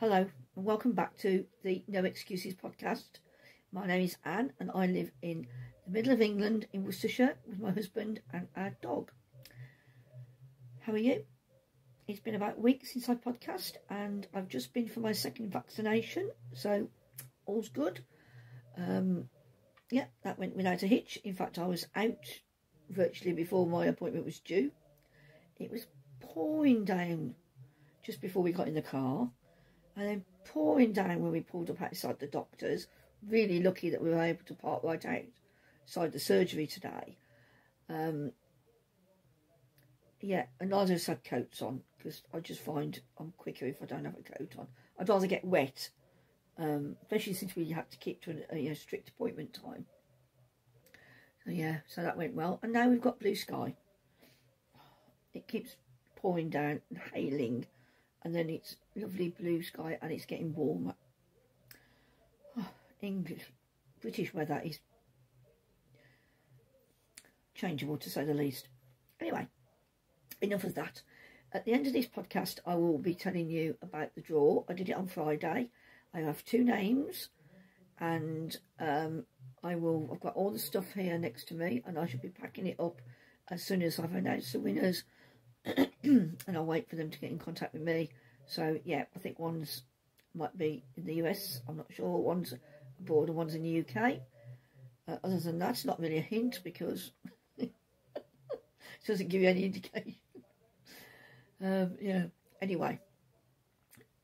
Hello and welcome back to the No Excuses podcast. My name is Anne and I live in the middle of England in Worcestershire with my husband and our dog. How are you? It's been about a week since I podcast and I've just been for my second vaccination, so all's good. Yeah, that went without a hitch. In fact, I was out virtually before my appointment was due. It was pouring down just before we got in the car. And then pouring down when we pulled up outside the doctor's. Really lucky that we were able to park right outside the surgery today. Yeah, and neither of us had coats on because I just find I'm quicker if I don't have a coat on. I'd rather get wet, especially since we had to keep to a strict appointment time. So yeah, so that went well. And now we've got blue sky. It keeps pouring down and hailing. And then it's lovely blue sky and it's getting warmer. Oh, British weather is changeable to say the least. Anyway, enough of that. At the end of this podcast, I will be telling you about the draw. I did it on Friday. I have 2 names and I've got all the stuff here next to me and I should be packing it up as soon as I've announced the winners. And I'll wait for them to get in contact with me. So yeah, I think one's might be in the US, I'm not sure. One's abroad and one's in the UK. Other than that, it's not really a hint because it doesn't give you any indication. Yeah, anyway,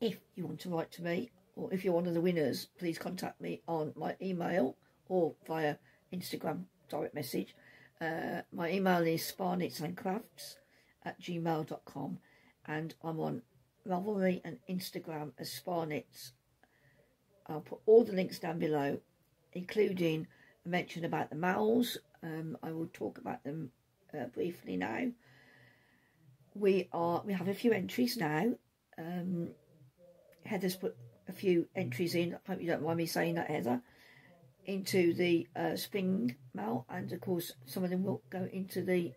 if you want to write to me or if you're one of the winners, please contact me on my email or via Instagram direct message. My email is spaknitsandcrafts@gmail.com and I'm on Ravelry and Instagram as Sparnits. I'll put all the links down below, including a mention about the malls. I will talk about them briefly now. We have a few entries now. Heather's put a few entries in. I hope you don't mind me saying that, Heather, into the spring mal, and of course some of them will go into the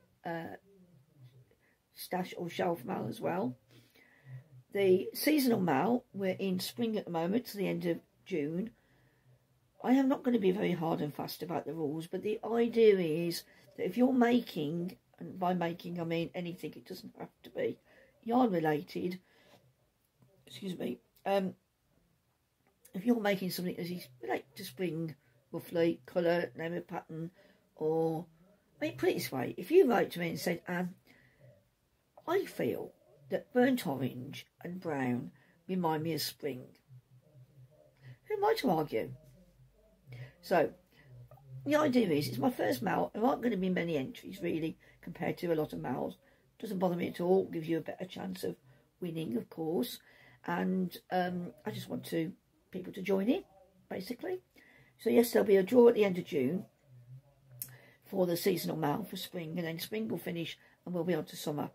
stash or shelf mal as well. The seasonal mal, we're in spring at the moment to the end of June. I am not going to be very hard and fast about the rules, but the idea is that if you're making, and by making I mean anything, it doesn't have to be yarn related, excuse me, if you're making something that is related to spring, roughly, colour, name of pattern, or, I mean, put it this way, if you wrote to me and said, I feel that burnt orange and brown remind me of spring, who am I to argue? So, the idea is, it's my first mal. There aren't going to be many entries, really, compared to a lot of mals. Doesn't bother me at all. Gives you a better chance of winning, of course. And I just want people to join in, basically. So, yes, there'll be a draw at the end of June for the seasonal mal for spring. And then spring will finish and we'll be on to summer.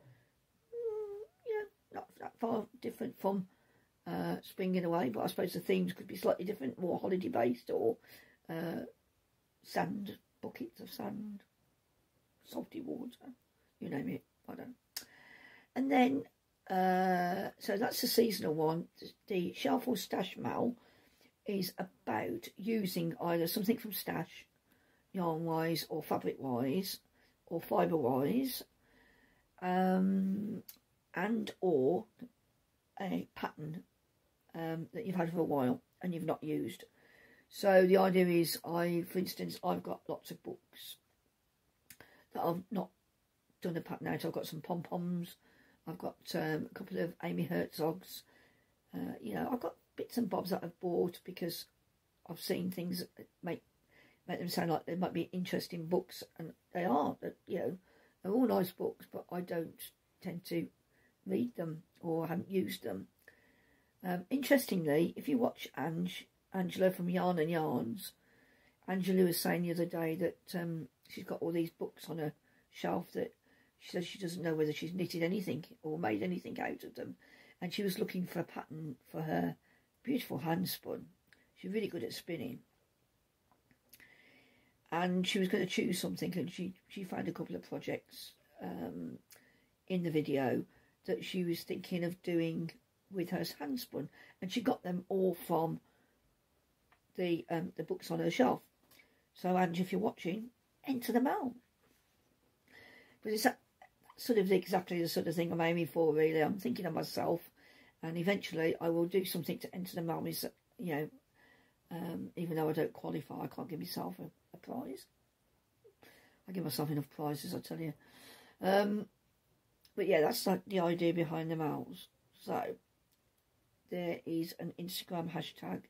Not that far different from spring in a way, but I suppose the themes could be slightly different, more holiday based, or sand, buckets of sand, salty water, you name it, I don't know. And then so that's the seasonal one. The shelf or stash mal is about using either something from stash, yarn wise or fabric wise or fibre wise, and or a pattern that you've had for a while and you've not used. So the idea is, for instance, I've got lots of books that I've not done a pattern out. I've got some pom-poms, I've got a couple of Amy Herzog's, I've got bits and bobs that I've bought because I've seen things that make them sound like they might be interesting books, and they are, they're all nice books, but I don't tend to read them or haven't used them. Interestingly, if you watch Angela from Yarn and Yarns, Angela was saying the other day that she's got all these books on her shelf that she says she doesn't know whether she's knitted anything or made anything out of them, and she was looking for a pattern for her beautiful hand spun. She's really good at spinning, and she was going to choose something, and she found a couple of projects in the video that she was thinking of doing with her hand spun, and she got them all from the books on her shelf. So, Ange, if you're watching, enter them out. But it's sort of exactly the sort of thing I'm aiming for, really. I'm thinking of myself, and eventually I will do something to enter the Malmys, you know, even though I don't qualify, I can't give myself a prize. I give myself enough prizes, I tell you. But yeah, that's like the idea behind the Malls. So there is an Instagram hashtag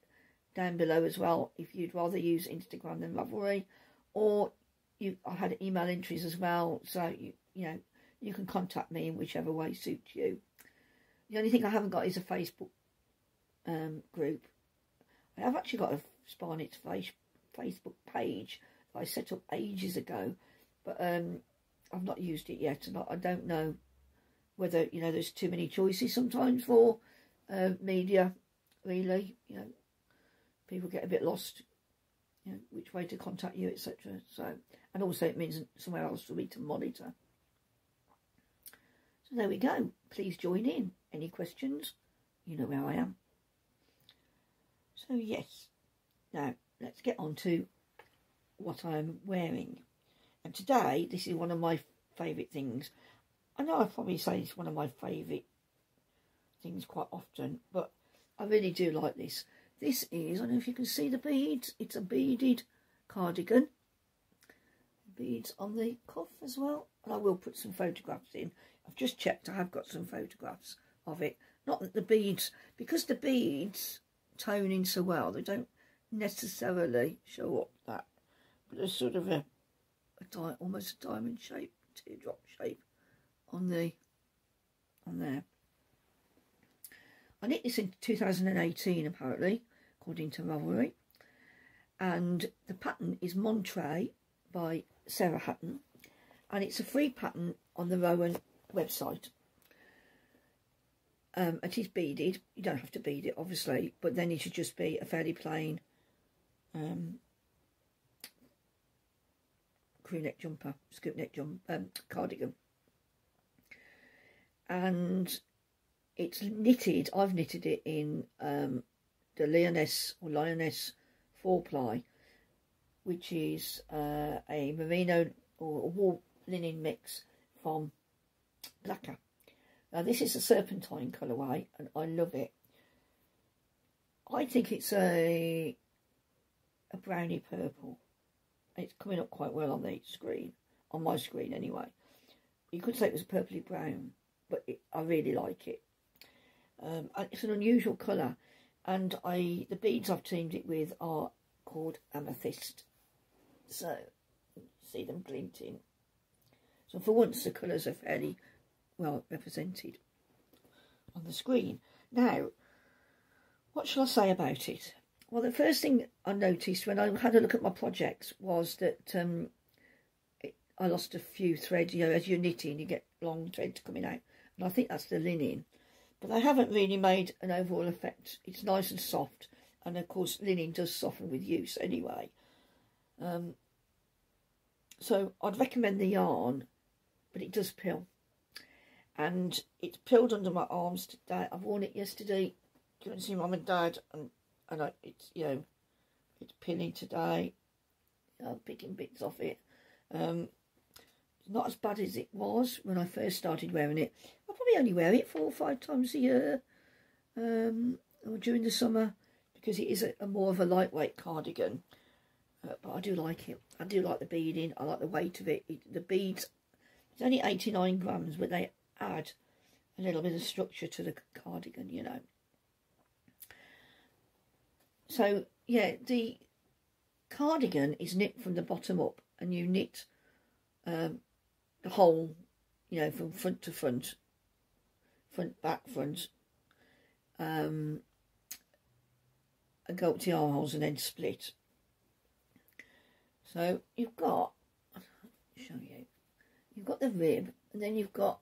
down below as well, if you'd rather use Instagram than Ravelry, or I had email entries as well, so you know, you can contact me in whichever way suits you. The only thing I haven't got is a Facebook group. I have actually got a Spaknits Facebook page that I set up ages ago, but I've not used it yet, and I don't know whether, you know, there's too many choices sometimes for media, really. You know, people get a bit lost, you know, which way to contact you, etc. So, and also it means somewhere else for me to monitor. So there we go. Please join in. Any questions? You know where I am. So yes, now let's get on to what I'm wearing. And today, this is one of my favourite things. I know I probably say it's one of my favourite things quite often, but I really do like this. This is, I don't know if you can see the beads, it's a beaded cardigan. Beads on the cuff as well, and I will put some photographs in. I've just checked, I have got some photographs of it. Not that the beads, because the beads tone in so well, they don't necessarily show up that, but there's sort of almost a diamond shape, teardrop shape on there. I knit this in 2018 apparently, according to Ravelry, and the pattern is Monterey by Sarah Hatton, and it's a free pattern on the Rowan website. It is beaded. You don't have to bead it, obviously, but then it should just be a fairly plain crew neck jumper, scoop neck cardigan. And it's knitted, I've knitted it in the Lyonesse 4-ply, which is a merino or a wool linen mix from Blacker. Now this is a Serpentine colourway, and I love it. I think it's a browny purple. It's coming up quite well on the screen, on my screen anyway. You could say it was purpley brown, but I really like it. And it's an unusual colour, and the beads I've teamed it with are called amethyst. So see them glinting. So for once the colours are fairly well represented on the screen. Now, what shall I say about it? Well, the first thing I noticed when I had a look at my projects was that I lost a few threads. You know, as you're knitting, you get long threads coming out, and I think that's the linen. But they haven't really made an overall effect. It's nice and soft, and of course linen does soften with use anyway. So I'd recommend the yarn, but it does pill. And it's pilled under my arms today. I've worn it yesterday. You can see Mum and Dad, and it's, you know, it's pilling today. I'm picking bits off it. It's not as bad as it was when I first started wearing it. I probably only wear it 4 or 5 times a year, or during the summer, because it is a more of a lightweight cardigan. But I do like it. I do like the beading. I like the weight of it. The beads, it's only 89 grams, but they add a little bit of structure to the cardigan, you know. So yeah, the cardigan is knit from the bottom up, and you knit the whole, you know, from front to front, back, front, and go up to the armholes and then split. So you've got, I'll show you, you've got the rib, and then you've got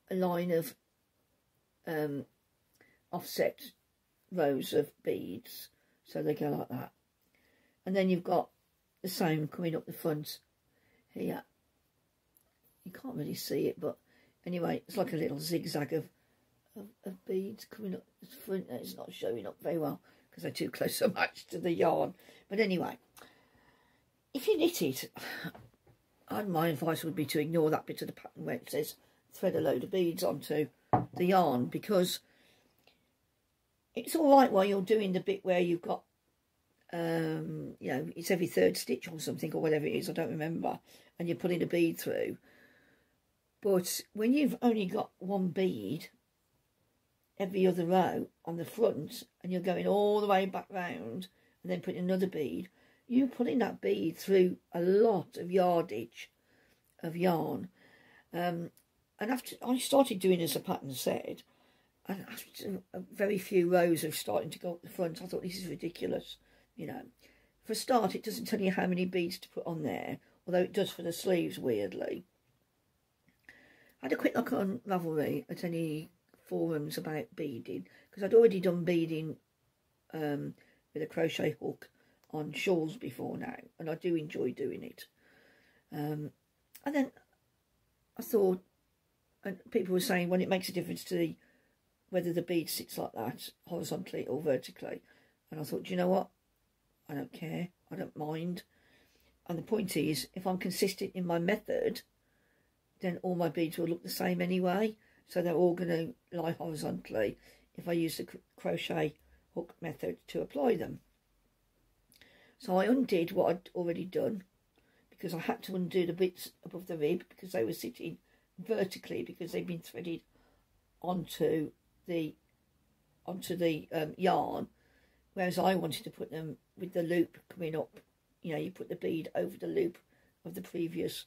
a line of offset rows of beads, so they go like that, and then you've got the same coming up the front here. You can't really see it, but anyway, it's like a little zigzag of of beads coming up the front. It's not showing up very well because they're too close so much to the yarn. But anyway, if you knit it, my advice would be to ignore that bit of the pattern where it says thread a load of beads onto the yarn, because it's all right while you're doing the bit where you've got, you know, it's every third stitch or something or whatever it is, I don't remember, and you're putting a bead through. But when you've only got one bead every other row on the front and you're going all the way back round and then putting another bead, you're putting that bead through a lot of yardage of yarn. And after I started doing as the pattern said, and after a very few rows of starting to go up the front, I thought, this is ridiculous. You know, for a start, it doesn't tell you how many beads to put on there, although it does for the sleeves, weirdly. I had a quick look on Ravelry at any forums about beading, because I'd already done beading with a crochet hook on shawls before now, and I do enjoy doing it. And then I thought, and people were saying, well, it makes a difference to whether the bead sits like that, horizontally or vertically. And I thought, do you know what? I don't care. I don't mind. And the point is, if I'm consistent in my method, then all my beads will look the same anyway. So they're all going to lie horizontally if I use the crochet hook method to apply them. So I undid what I'd already done, because I had to undo the bits above the rib because they were sitting vertically, because they'd been threaded onto the yarn, whereas I wanted to put them with the loop coming up. You know, you put the bead over the loop of the previous,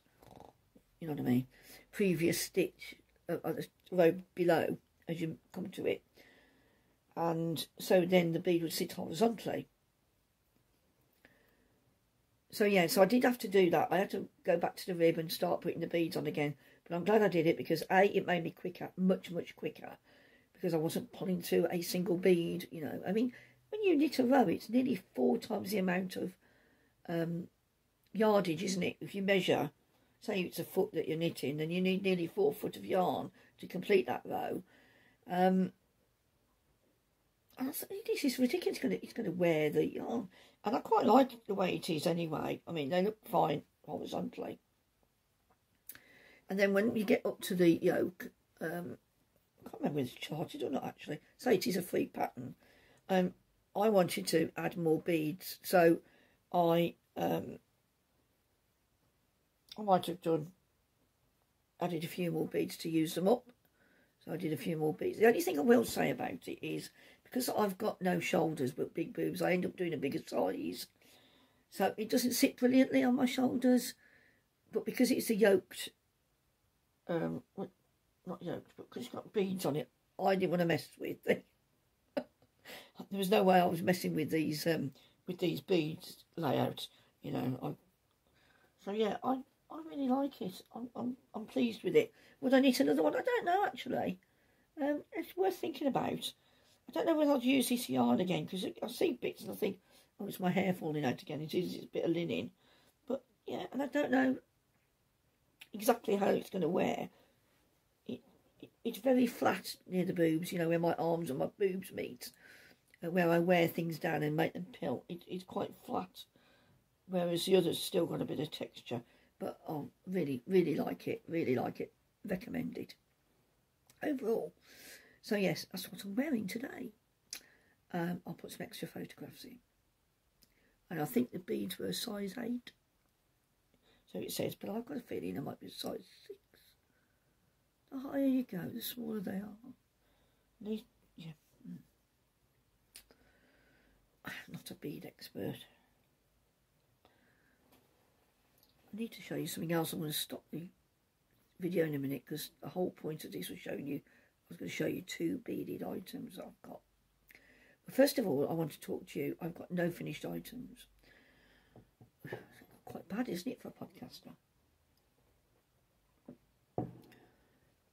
you know what I mean, previous stitch of the row below as you come to it, and so then the bead would sit horizontally. So yeah, so I did have to do that. I had to go back to the rib and start putting the beads on again, but I'm glad I did it, because A, it made me quicker, much quicker, because I wasn't pulling through a single bead. You know, I mean, when you knit a row, it's nearly 4 times the amount of yardage, isn't it? If you measure, say it's a foot that you're knitting, then you need nearly 4 foot of yarn to complete that row. And I thought, this is ridiculous. It's going to wear the yarn, and I quite like the way it is anyway. I mean, they look fine horizontally. And then when you get up to the yoke, I can't remember if it's charted or not actually. Say it is a free pattern. I wanted to add more beads, so I might have added a few more beads to use them up. So I did a few more beads. The only thing I will say about it is, because I've got no shoulders but big boobs, I end up doing a bigger size. So it doesn't sit brilliantly on my shoulders, but because it's a yoked, not yoked, but because it's got beads on it, I didn't want to mess with them. There was no way I was messing with these beads layout, you know. So yeah, I really like it. I'm pleased with it. Would I knit another one? I don't know actually. It's worth thinking about. I don't know whether I'll use this yarn again, because I see bits and I think, oh, it's my hair falling out again. It's a bit of linen, but yeah, and I don't know exactly how it's going to wear. It's very flat near the boobs, you know, where my arms and my boobs meet, where I wear things down and make them pill. It's quite flat, whereas the others still got a bit of texture. But I really like it. Really like it. Recommend it overall. So yes, that's what I'm wearing today. I'll put some extra photographs in, and I think the beads were a size 8. So it says, but I've got a feeling I might be a size 6. The higher you go, the smaller they are. Yeah. I'm not a bead expert. I need to show you something else. I'm going to stop the video in a minute, because the whole point of this was showing you, I was going to show you 2 beaded items I've got. But first of all, I want to talk to you. I've got no finished items. Quite bad, isn't it, for a podcaster?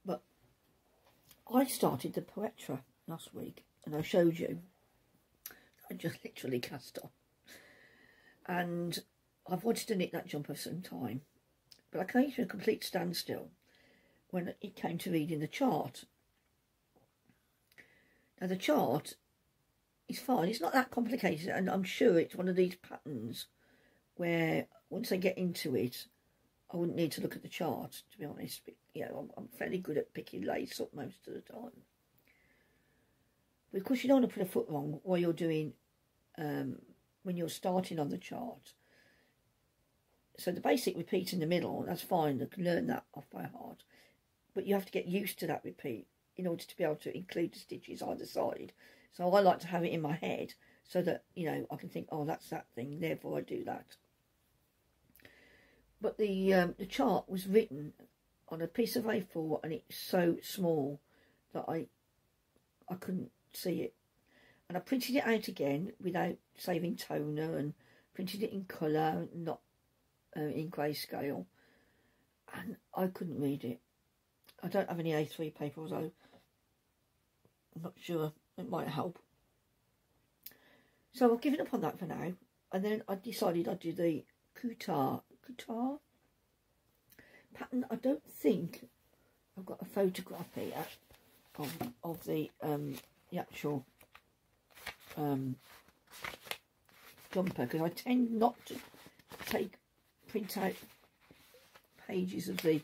But I started the Poetra last week, and I showed you. I just literally cast on. And I've wanted to knit that jumper for some time, but I came to a complete standstill when it came to reading the chart. Now the chart is fine, it's not that complicated, and I'm sure it's one of these patterns where once I get into it I wouldn't need to look at the chart, to be honest. But, you know, I'm fairly good at picking lace up most of the time. But of course you don't want to put a foot wrong while you're doing, when you're starting on the chart. So the basic repeat in the middle, that's fine, I can learn that off by heart. But you have to get used to that repeat in order to be able to include the stitches either side. So I like to have it in my head so that, you know, I can think, oh, that's that thing, therefore I do that. But the chart was written on a piece of A4 and it's so small that I couldn't see it. And I printed it out again without saving toner and printed it in colour, not in grayscale. And I couldn't read it. I don't have any A3 paper, although I'm not sure, it might help. So I've given up on that for now. And then I decided I'd do the Kuutar pattern. I don't think I've got a photograph here of the actual jumper, because I tend not to print out pages of the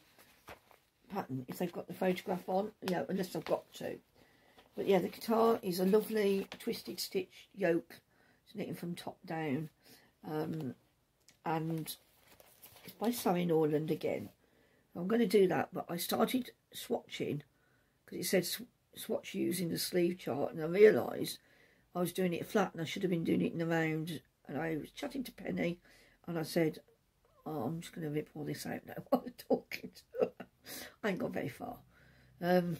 pattern if they've got the photograph on, you know, unless I've got to. But yeah, the Kuutar is a lovely twisted stitch yoke. It's knitting from top down, and it's by Sari Norlund again. I'm going to do that, but I started swatching because it said swatch using the sleeve chart, and I realised I was doing it flat and I should have been doing it in the round. And I was chatting to Penny and I said, oh, I'm just going to rip all this out now while I'm talking to her. I ain't got very far. And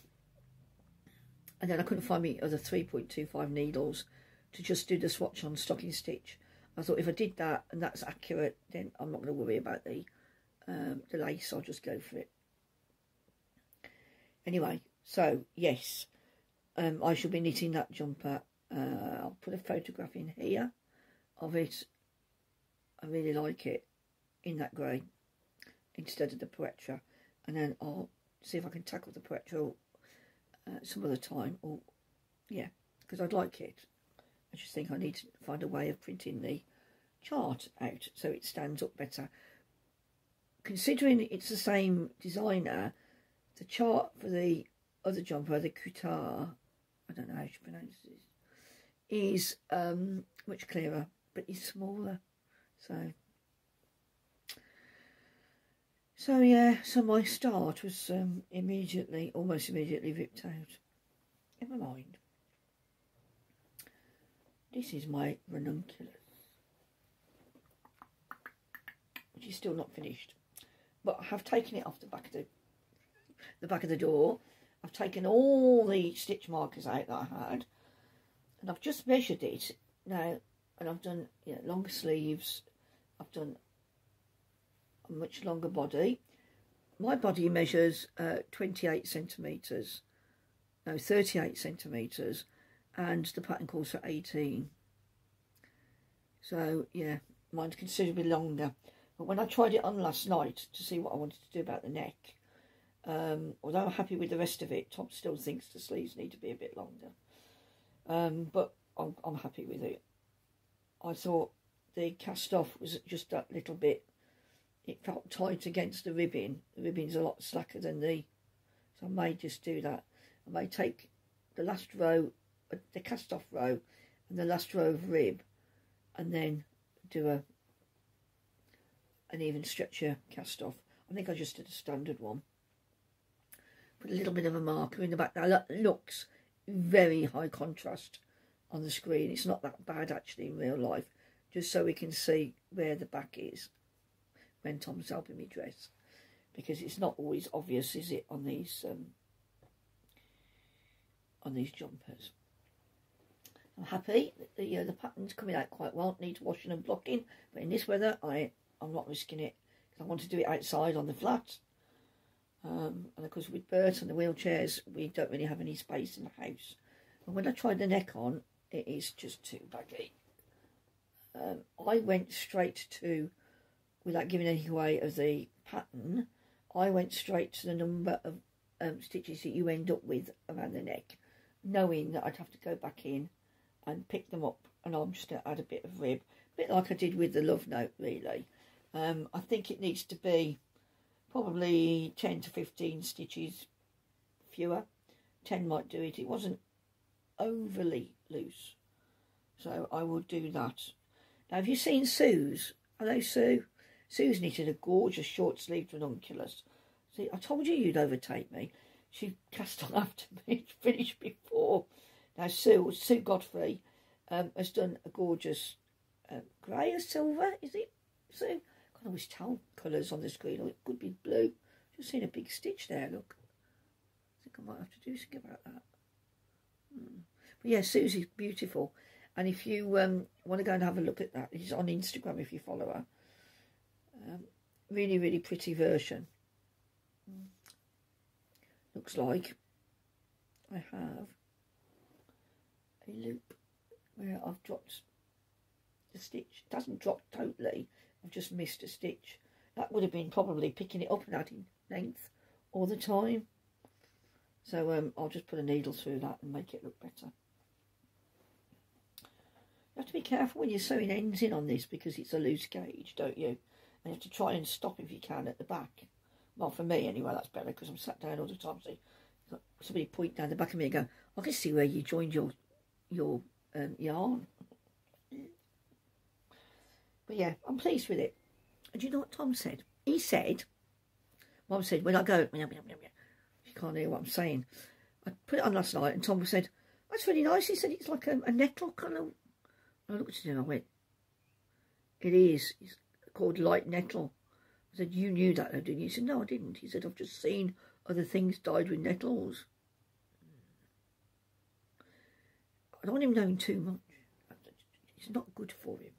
then I couldn't find me other 3.25 needles to just do the swatch on stocking stitch. I thought if I did that and that's accurate, then I'm not going to worry about the lace. I'll just go for it. Anyway, so yes, I shall be knitting that jumper. I'll put a photograph in here of it. I really like it in that grey instead of the Poetra, and then I'll see if I can tackle the Poetra some other time, or yeah, because I'd like it. I just think I need to find a way of printing the chart out so it stands up better. Considering it's the same designer, the chart for the other jumper, the Kuutar, I don't know how you pronounce this, is much clearer, but it's smaller. So yeah, so my start was almost immediately ripped out. Never mind. This is my Ranunculus, which is still not finished, but I have taken it off the back of the door. I've taken all the stitch markers out that I had, and I've just measured it now, and I've done, you know, longer sleeves. I've done a much longer body. My body measures 38 centimetres, no, 38 centimetres, and the pattern calls for 18. So yeah, mine's considerably longer. But when I tried it on last night to see what I wanted to do about the neck, although I'm happy with the rest of it, Tom still thinks the sleeves need to be a bit longer. But I'm happy with it. I thought the cast off was just that little bit, it felt tight against the ribbing. The ribbing's a lot slacker than so I may just do that. I may take the last row, the cast off row, and the last row of rib, and then do an even stretcher cast off. I think I just did a standard one. Put a little bit of a marker in the back. Now that looks very high contrast on the screen. It's not that bad actually in real life, just so we can see where the back is when Tom's helping me dress, because it's not always obvious, is it, on these jumpers. I'm happy that the pattern's coming out quite well. It needs washing and blocking, but in this weather I'm not risking it, because I want to do it outside on the flat. And of course with Bert and the wheelchairs, we don't really have any space in the house. And when I tried the neck on, it is just too baggy. I went straight to, without giving anything away of the pattern, I went straight to the number of stitches that you end up with around the neck. knowing that I'd have to go back in and pick them up, and I'm just going to add a bit of rib, a bit like I did with the Love Note, really. I think it needs to be probably 10 to 15 stitches fewer. 10 might do it. It wasn't overly loose, so I will do that. Now, have you seen Sue's? Hello, Sue. Sue's knitted a gorgeous short-sleeved ranunculus. See, I told you you'd overtake me. She cast on after me, finished before. Now, Sue Godfrey has done a gorgeous grey or silver, is it, Sue? I can't always tell colours on the screen, or it could be blue. Just seen a big stitch there, look. I think I might have to do something about that. But yeah, Susie's beautiful. And if you want to go and have a look at that, it's on Instagram if you follow her. Really, really pretty version. Looks like I have a loop where I've dropped the stitch. It hasn't dropped totally. I've just missed a stitch. That would have been probably picking it up and adding length all the time. So I'll just put a needle through that and make it look better. You have to be careful when you're sewing ends in on this because it's a loose gauge, don't you? And you have to try and stop if you can at the back. Well, for me anyway, that's better because I'm sat down all the time. So somebody point down the back of me and go, I can see where you joined your yarn. But yeah, I'm pleased with it. And do you know what Tom said? He said, Mum said, when I go, you can't hear what I'm saying. I put it on last night and Tom said, that's really nice. He said, it's like a nettle colour. I looked at him and I went, it is. It's called Light Nettle. I said, you knew that, didn't you? He said, no, I didn't. He said, I've just seen other things dyed with nettles. I don't want him knowing too much. It's not good for him.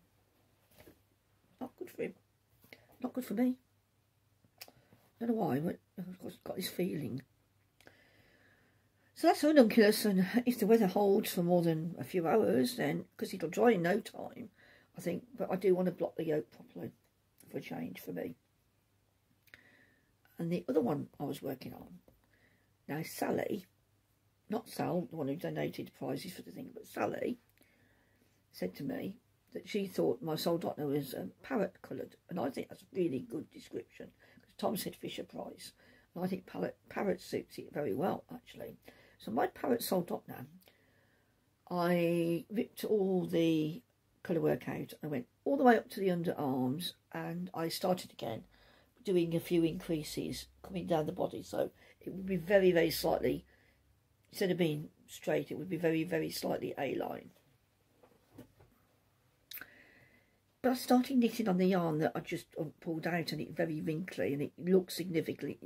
Not good for him. Not good for me. I don't know why, but I've got this feeling. So that's Ranunculus, and if the weather holds for more than a few hours, then, because it'll dry in no time, I think, but I do want to block the yoke properly for a change for me. And the other one I was working on, now Sally, not Sal, the one who donated prizes for the thing, but Sally said to me that she thought my soldotna was parrot coloured, and I think that's a really good description, because Tom said Fisher Price, and I think parrot suits it very well, actually. So my parrot soldotna, I ripped all the colour work out. I went all the way up to the underarms, and I started again, doing a few increases coming down the body, so it would be very, very slightly, instead of being straight, it would be very, very slightly A-line. But I started knitting on the yarn that I just pulled out, and it's very wrinkly, and it looks significantly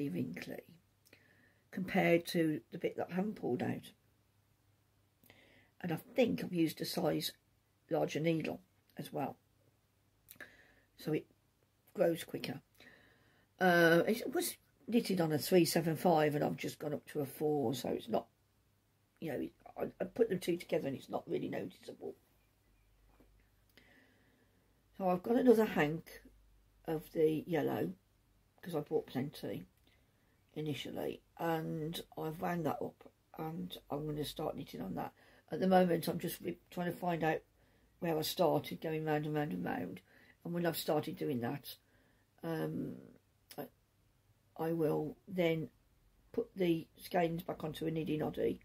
wrinkly compared to the bit that I haven't pulled out. And I think I've used a size larger needle as well, so it grows quicker. It was knitted on a 375 and I've just gone up to a 4, so it's not, you know, I put them two together and it's not really noticeable. So I've got another hank of the yellow because I bought plenty initially, and I've wound that up and I'm going to start knitting on that. At the moment I'm just trying to find out where I started, going round and round and round, and when I've started doing that, I will then put the skeins back onto a niddy noddy,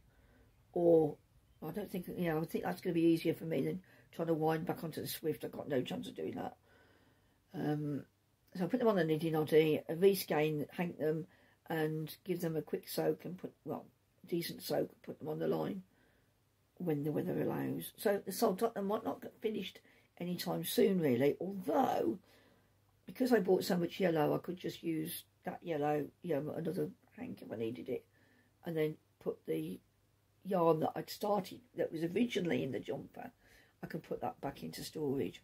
or I don't think, you know, I think that's going to be easier for me than trying to wind back onto the Swift. I've got no chance of doing that. So I put them on the niddy noddy, reskein, hang them, and give them a quick soak and put, well, decent soak, put them on the line when the weather allows. So the soldotna might not get finished anytime soon, really, although because I bought so much yellow, I could just use that yellow, you know, another hank if I needed it, and then put the yarn that I'd started, that was originally in the jumper, I could put that back into storage.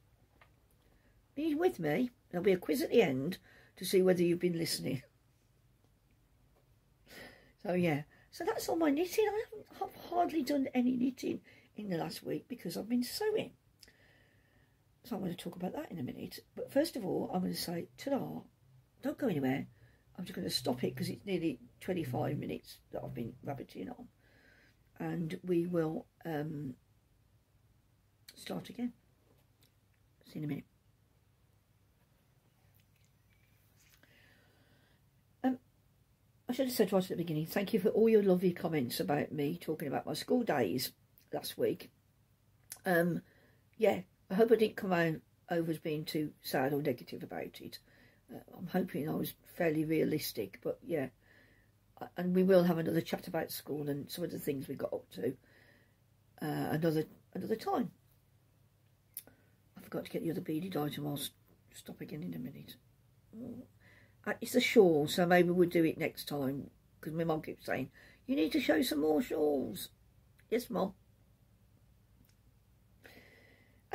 Be with me. There'll be a quiz at the end to see whether you've been listening. So yeah, so that's all my knitting. I've hardly done any knitting in the last week because I've been sewing. So I'm going to talk about that in a minute. But first of all, I'm going to say ta-da. Don't go anywhere. I'm just going to stop it because it's nearly 25 minutes that I've been rabbiting on. And we will start again. See you in a minute. I should have said right at the beginning, thank you for all your lovely comments about me talking about my school days last week. Yeah, I hope I didn't come out over as being too sad or negative about it. I'm hoping I was fairly realistic, but yeah. And we will have another chat about school and some of the things we got up to another time. I forgot to get the other beaded item. I'll stop again in a minute. It's a shawl, so maybe we'll do it next time, because my mum keeps saying, you need to show some more shawls. Yes, Mum.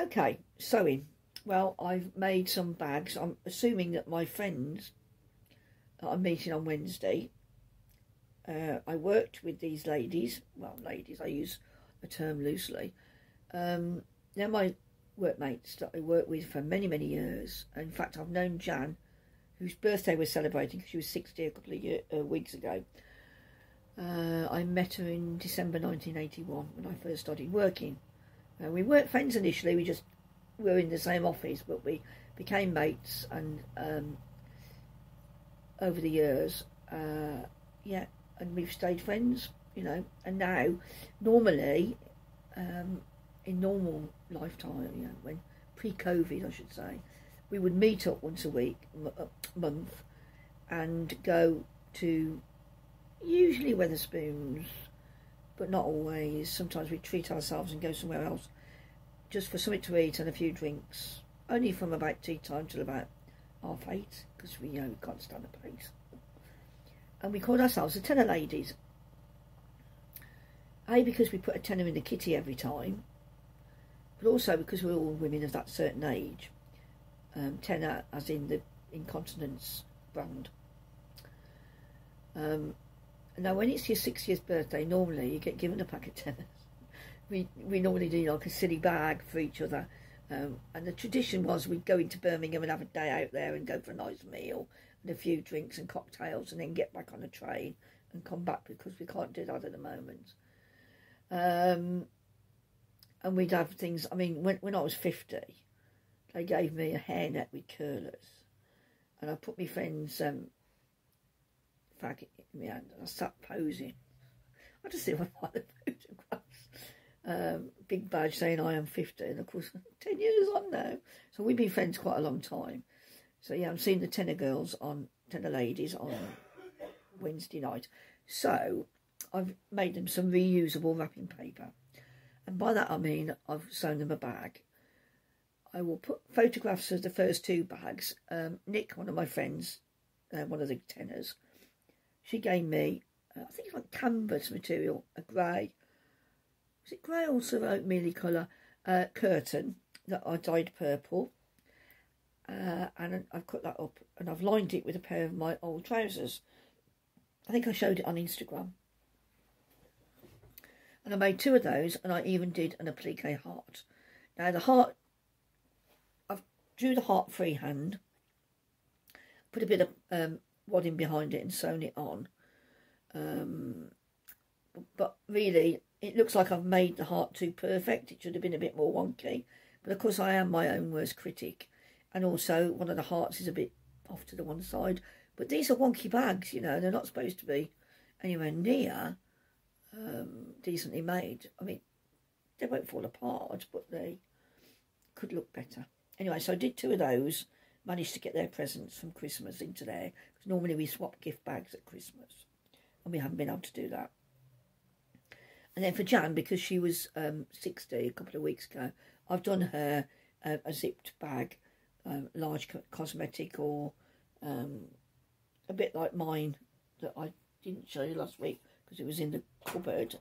Okay, sewing. Well, I've made some bags. I'm assuming that my friends that I'm meeting on Wednesday, I worked with these ladies. Well, ladies, I use a term loosely. They're my workmates that I worked with for many, many years. In fact, I've known Jan, whose birthday we're celebrating because she was 60 a couple of weeks ago. I met her in December 1981 when I first started working. We weren't friends initially, we just were in the same office, but we became mates, and over the years, yeah, and we've stayed friends, you know. And now, normally, in normal lifetime, you know, when pre-COVID, I should say, we would meet up once a week, month, and go to usually Wetherspoons, but not always. Sometimes we treat ourselves and go somewhere else just for something to eat and a few drinks, only from about tea time till about 8:30, because we, you know, we can't stand the pace. And we called ourselves the Tenner Ladies. A, because we put a tenner in the kitty every time, but also because we're all women of that certain age. Tenner as in the incontinence brand. Now when it's your 60th birthday, normally you get given a pack of tenners. We normally do like a silly bag for each other, and the tradition was we'd go into Birmingham and have a day out there and go for a nice meal and a few drinks and cocktails, and then get back on a train and come back, because we can't do that at the moment. And we'd have things, I mean, when I was 50, they gave me a hairnet with curlers, and I put my friend's faggot in my hand, and I sat posing. I just see one of the photographs. Big badge saying I am 50, and of course 10 years on now. So we've been friends quite a long time. So yeah, I'm seeing the Tenner girls on Tenner Ladies on Wednesday night. So I've made them some reusable wrapping paper, and by that I mean I've sewn them a bag. I will put photographs of the first two bags. Nick, one of my friends, one of the Tenners, she gave me, I think it's like canvas material, a grey, was it grey or sort of oatmeal colour, curtain that I dyed purple. And I've cut that up and I've lined it with a pair of my old trousers. I think I showed it on Instagram. And I made two of those, and I even did an applique heart. Now the heart, I've drew the heart freehand, put a bit of wadding behind it and sewn it on. But really, it looks like I've made the heart too perfect. It should have been a bit more wonky. But of course I am my own worst critic. And also one of the hearts is a bit off to the one side. But these are wonky bags, you know. They're not supposed to be anywhere near decently made. I mean, they won't fall apart, but they could look better. Anyway, so I did two of those. Managed to get their presents from Christmas into there. Because normally we swap gift bags at Christmas. And we haven't been able to do that. And then for Jan, because she was 60 a couple of weeks ago, I've done her a zipped bag, large cosmetic, or a bit like mine that I didn't show you last week because it was in the cupboard.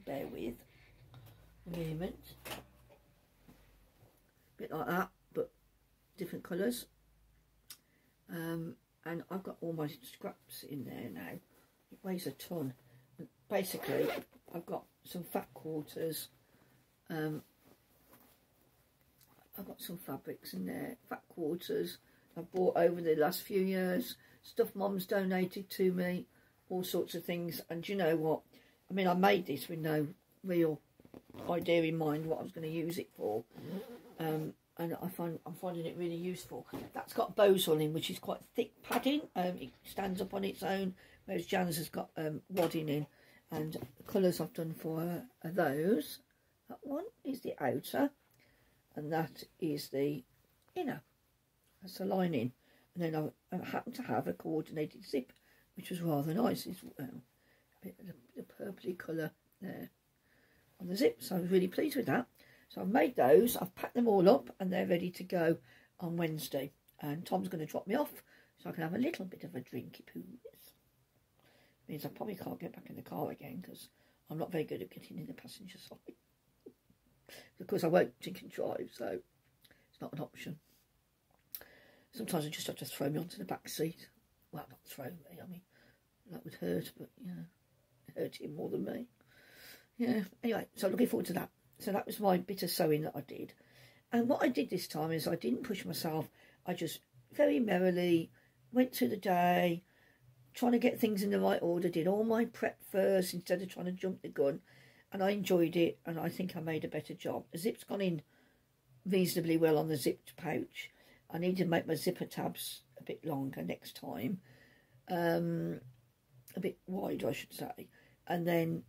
Bear with a moment. A bit like that, but different colours. And I've got all my scraps in there now. It weighs a ton. And basically, I've got some fat quarters. I've got some fabrics in there, fat quarters I've bought over the last few years. stuff Mum's donated to me, all sorts of things. And you know what? I mean, I made this with no real idea in mind what I was going to use it for. And I'm finding it really useful. That's got bows on in, which is quite thick padding. It stands up on its own, whereas Jan's has got wadding in. And the colours I've done for her are those. That one is the outer, and that is the inner. That's the lining. And then I happen to have a coordinated zip, which was rather nice as well. A bit of the purpley colour there on the zip. So I was really pleased with that. So I've made those, I've packed them all up, and they're ready to go on Wednesday. And Tom's going to drop me off, so I can have a little bit of a drinky poo. Means I probably can't get back in the car again, because I'm not very good at getting in the passenger side. Of course, I won't drink and drive, so it's not an option. Sometimes I just have to throw me onto the back seat. Well, not throw me, I mean, that would hurt, but, you know, it hurt him more than me. Yeah, anyway, so looking forward to that. So that was my bit of sewing that I did. And what I did this time is I didn't push myself. I just very merrily went through the day, trying to get things in the right order, did all my prep first instead of trying to jump the gun. And I enjoyed it, and I think I made a better job. The zip's gone in reasonably well on the zipped pouch. I need to make my zipper tabs a bit longer next time. A bit wider, I should say. And then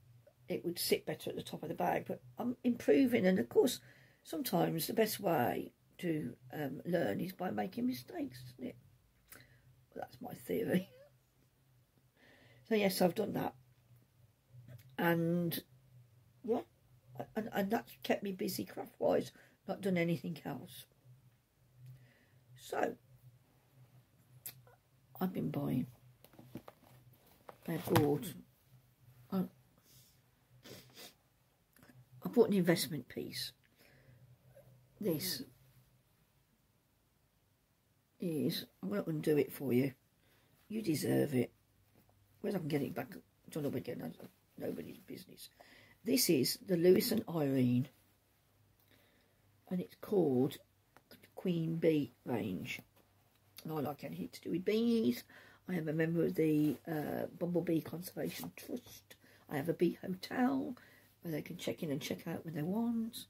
it would sit better at the top of the bag. But I'm improving, and of course sometimes the best way to learn is by making mistakes, isn't it? Well, that's my theory. So yes, I've done that, and yeah, and that's kept me busy craft wise, not done anything else. So I've been buying. I bought an investment piece. This is, I'm not going to do it for you. You deserve it. Whether I can get it back, I don't know again. That's nobody's business. This is the Lewis and Irene, and it's called the Queen Bee range. And I like anything to do with bees. I am a member of the Bumblebee Conservation Trust. I have a bee hotel where they can check in and check out when they want.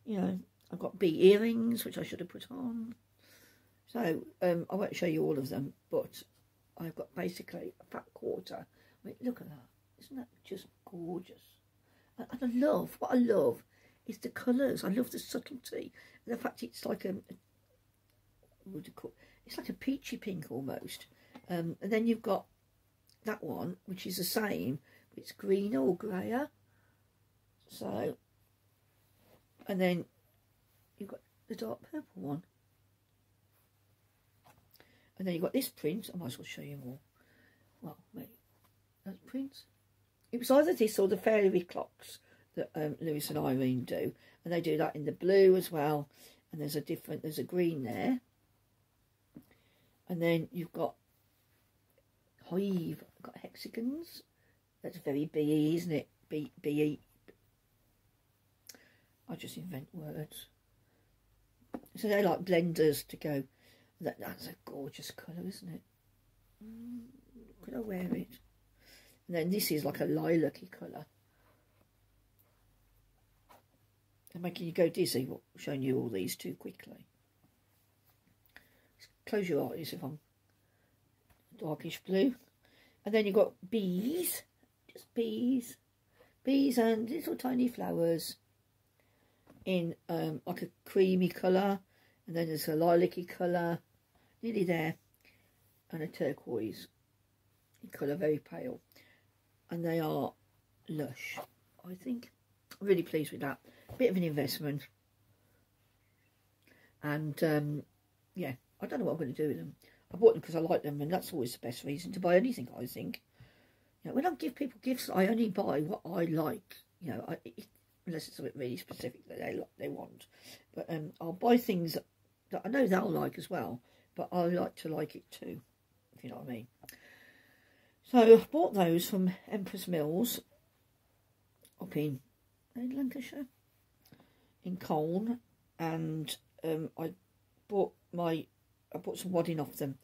You know, I've got bee earrings, which I should have put on. So I won't show you all of them, but I've got basically a fat quarter. I mean, look at that. Isn't that just gorgeous? And I love, what I love is the colours. I love the subtlety. The fact it's like what do you call it? It's like a peachy pink almost. And then you've got that one, which is the same, but it's greener or greyer. So, and then you've got the dark purple one. And then you've got this print. I might as well show you more. Well, wait, that's prints. It was either this or the fairy clocks that Lewis and Irene do. And they do that in the blue as well. And there's a green there. And then you've got hive, got hexagons. That's very bee, isn't it? Bee. I just invent words. So they're like blenders to go. That's a gorgeous colour, isn't it? Could I wear it? And then this is like a lilac-y colour. I'm making you go dizzy, showing you all these too quickly. Close your eyes if I'm darkish blue. And then you've got bees, just bees. Bees and little tiny flowers in like a creamy colour. And then there's a lilac-y colour, nearly there, and a turquoise colour, very pale. And they are lush, I think. I'm really pleased with that. Bit of an investment. And, yeah, I don't know what I'm going to do with them. I bought them because I like them, and that's always the best reason to buy anything, I think. You know, when I give people gifts, I only buy what I like, you know, unless it's something really specific that they want. But I'll buy things that I know they'll like as well, but I like to like it too, if you know what I mean. So I bought those from Empress Mills up in Lancashire, in Colne, and I bought some wadding off them,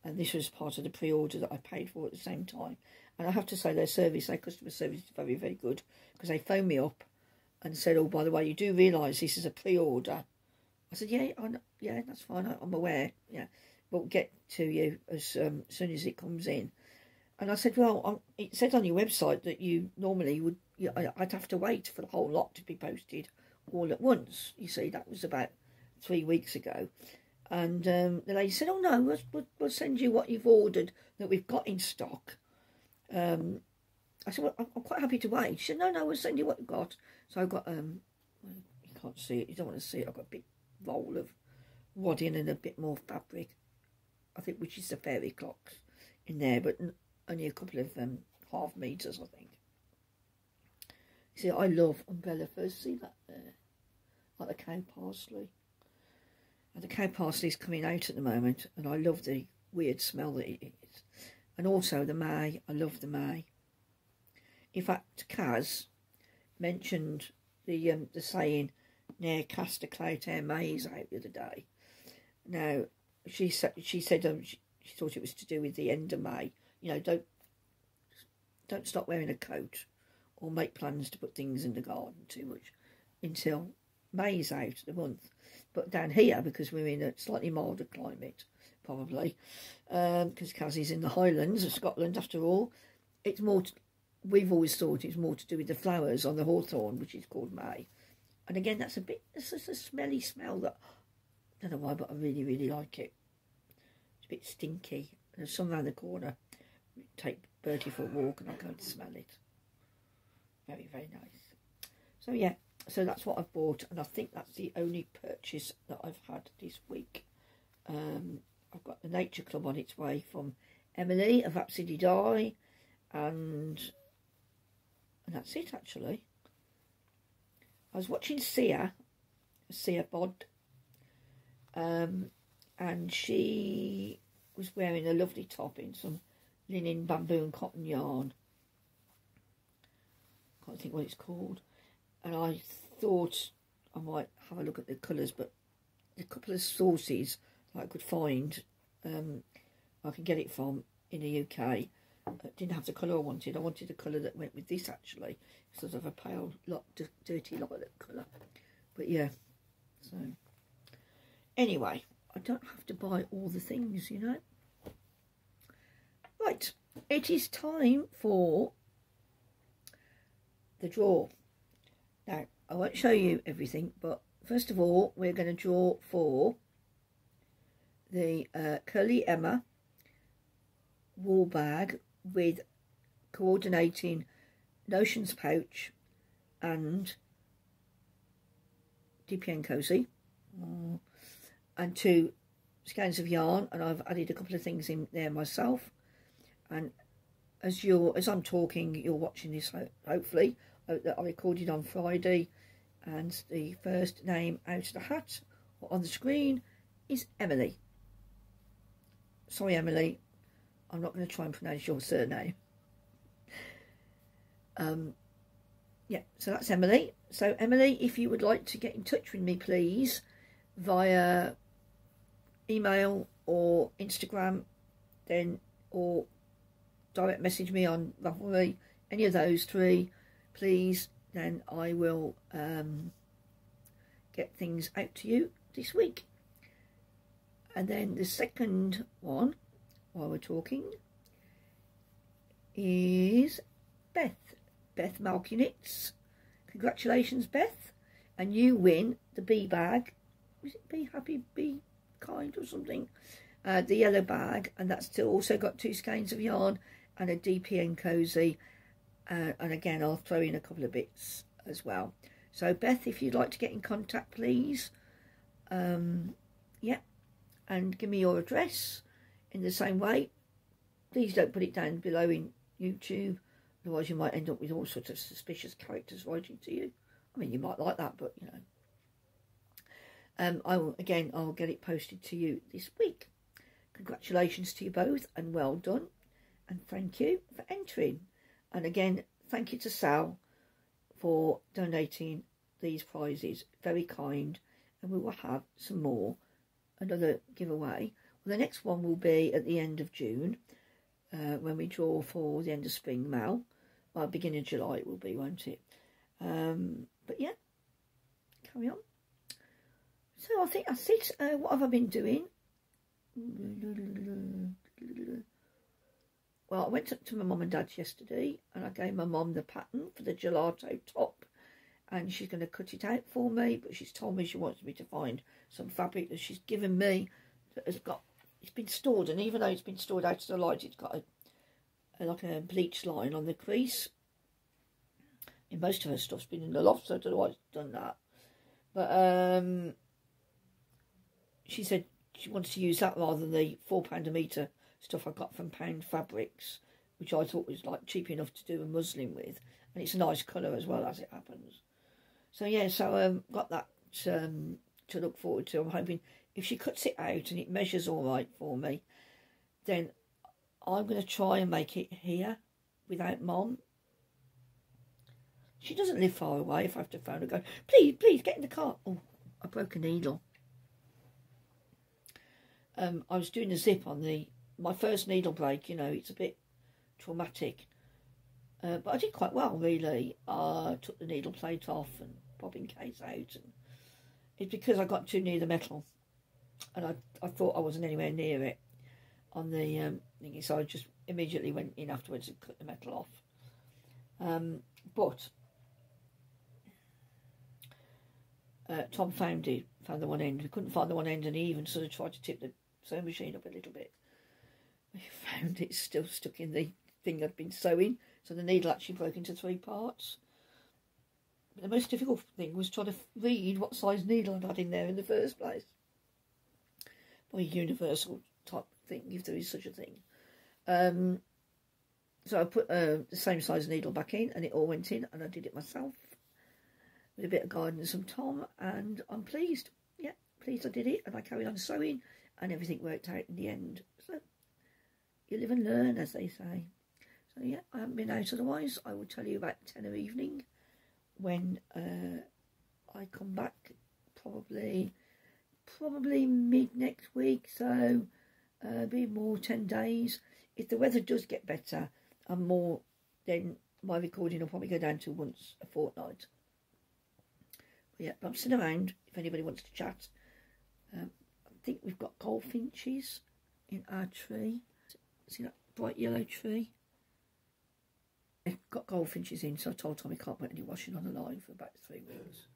and this was part of the pre-order that I paid for at the same time. And I have to say their customer service is very, very good, because they phoned me up and said, oh, by the way, you do realise this is a pre-order. I said, yeah, yeah, that's fine, I'm aware, yeah. We'll get to you as soon as it comes in. And I said, well, it said on your website that you normally would, I'd have to wait for the whole lot to be posted all at once. You see, that was about 3 weeks ago. And the lady said, oh, no, we'll send you what you've ordered that we've got in stock. I said, well, I'm quite happy to wait. She said, no, we'll send you what you've got. So I've got, you can't see it, you don't want to see it, I've got a big roll of wadding and a bit more fabric, I think, which is the fairy clocks in there, but only a couple of half meters, I think. See, I love umbrella furs. See that there? Like the cow parsley. And the cow parsley is coming out at the moment, and I love the weird smell that it is. And also the May. I love the May. In fact, Kaz mentioned the saying, "Ne'er cast a clout ere May is out," the other day. Now, she said she thought it was to do with the end of May. You know, don't stop wearing a coat or make plans to put things in the garden too much until May's out of the month. But down here, because we're in a slightly milder climate, probably, because Kaz's in the Highlands of Scotland after all, it's more, we've always thought it's more to do with the flowers on the hawthorn, which is called May. And again, it's just a smelly smell that, I don't know why, but I really, really like it. It's a bit stinky. There's some around the corner. Take Bertie for a walk and I'm going to smell it. Very, very nice. So yeah, so that's what I've bought, and I think that's the only purchase that I've had this week. I've got the Nature Club on its way from Emily of Rhapsody Dye, and that's it actually. I was watching Sia Bod, and she was wearing a lovely top in some linen, bamboo and cotton yarn. Can't think what it's called. And I thought I might have a look at the colours, but a couple of sources that I could find, I can get it from in the UK, didn't have the colour I wanted. I wanted a colour that went with this actually, sort of a pale, dirty lilac colour. But yeah, so anyway, I don't have to buy all the things, you know. Right, it is time for the draw. Now, I won't show you everything, but first of all, we're going to draw for the Curly Emma wool bag with coordinating notions pouch and DPN cozy, and 2 skeins of yarn, and I've added a couple of things in there myself. And as I'm talking, you're watching this hopefully. That I recorded on Friday, and the first name out of the hat or on the screen is Emily. Sorry, Emily, I'm not going to try and pronounce your surname. Yeah, so that's Emily. So Emily, if you would like to get in touch with me, please, via email or Instagram, then, or direct message me on Ravelry, any of those 3, please, then I will get things out to you this week. And then the second one, while we're talking, is Beth Malkunitz. Congratulations, Beth, and you win the bee bag. Is it Be Happy, Be Kind or something? The yellow bag, and that's still also got 2 skeins of yarn and a DPN cozy. And again, I'll throw in a couple of bits as well. So Beth, if you'd like to get in contact, please, yeah, and give me your address in the same way. Please don't put it down below in YouTube, otherwise you might end up with all sorts of suspicious characters writing to you. I mean, you might like that, but you know. I'll get it posted to you this week. Congratulations to you both, and well done, and thank you for entering. And again, thank you to Sal for donating these prizes. Very kind. And we will have some more. Another giveaway. The next one will be at the end of June, when we draw for the end of spring mal. Well, beginning of July it will be, won't it? But yeah, carry on. So I think that's it. What have I been doing? Well, I went to my mum and dad's yesterday, and I gave my mum the pattern for the gelato top, and she's going to cut it out for me, but she's told me she wants me to find some fabric that she's given me that has got, it's been stored, and even though it's been stored out of the light, it's got like a bleach line on the crease. And most of her stuff's been in the loft, so I don't know why it's done that. But she said she wants to use that rather than the £4 a metre stuff I got from Pound Fabrics, which I thought was like cheap enough to do a muslin with, and it's a nice colour as well, as it happens. So yeah, so got that to look forward to. I'm hoping if she cuts it out and it measures all right for me, then I'm going to try and make it here without Mom. She doesn't live far away. If I have to phone her, go, please, please get in the car. Oh, I broke a needle. I was doing a zip on my first needle break. You know, it's a bit traumatic, but I did quite well really. I took the needle plate off and bobbin case out, and it's because I got too near the metal, and I thought I wasn't anywhere near it on the thingy, so I just immediately went in afterwards and cut the metal off. But Tom found the one end. We couldn't find the one end, and he even sort of tried to tip the sewing machine up a little bit. We found it still stuck in the thing I'd been sewing, so the needle actually broke into 3 parts. But the most difficult thing was trying to read what size needle I'd had in there in the first place. By a universal type thing, if there is such a thing. So I put the same size needle back in, and it all went in, and I did it myself with a bit of guidance from Tom, and I'm pleased. Yeah, pleased I did it, and I carried on sewing, and everything worked out in the end. So you live and learn, as they say. So yeah, I haven't been out otherwise. I will tell you about 10 of evening when I come back, probably mid next week, so be more 10 days. If the weather does get better and more, then my recording will probably go down to once a fortnight. But yeah, but I'm still around if anybody wants to chat. I think we've got goldfinches in our tree. See that bright yellow tree? I've got goldfinches in, so I told Tom he can't put any washing on the line for about 3 weeks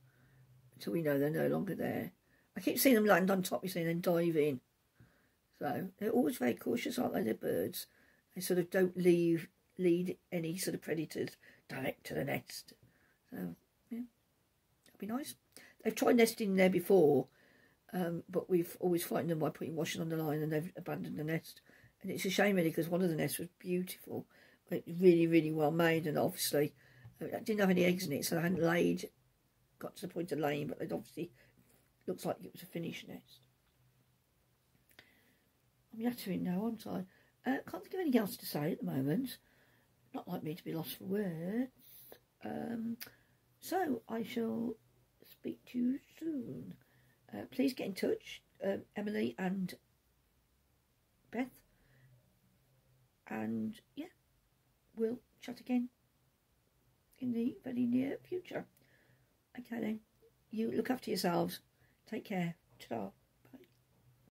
until we know they're no longer there. I keep seeing them land on top, you see, and then dive in. So they're always very cautious, aren't they? They're birds. They sort of don't lead any sort of predators direct to the nest. So yeah, that'd be nice. They've tried nesting there before, but we've always frightened them by putting washing on the line, and they've abandoned the nest. And it's a shame really, because one of the nests was beautiful, but really, really well made, and obviously it didn't have any eggs in it, so they hadn't got to the point of laying, but it obviously looks like it was a finished nest. I'm yattering now, aren't I? Can't think of anything else to say at the moment. Not like me to be lost for words. So I shall speak to you soon. Please get in touch, Emily and Beth. And yeah, we'll chat again in the very near future. Okay then, you look after yourselves. Take care. Ta-ra.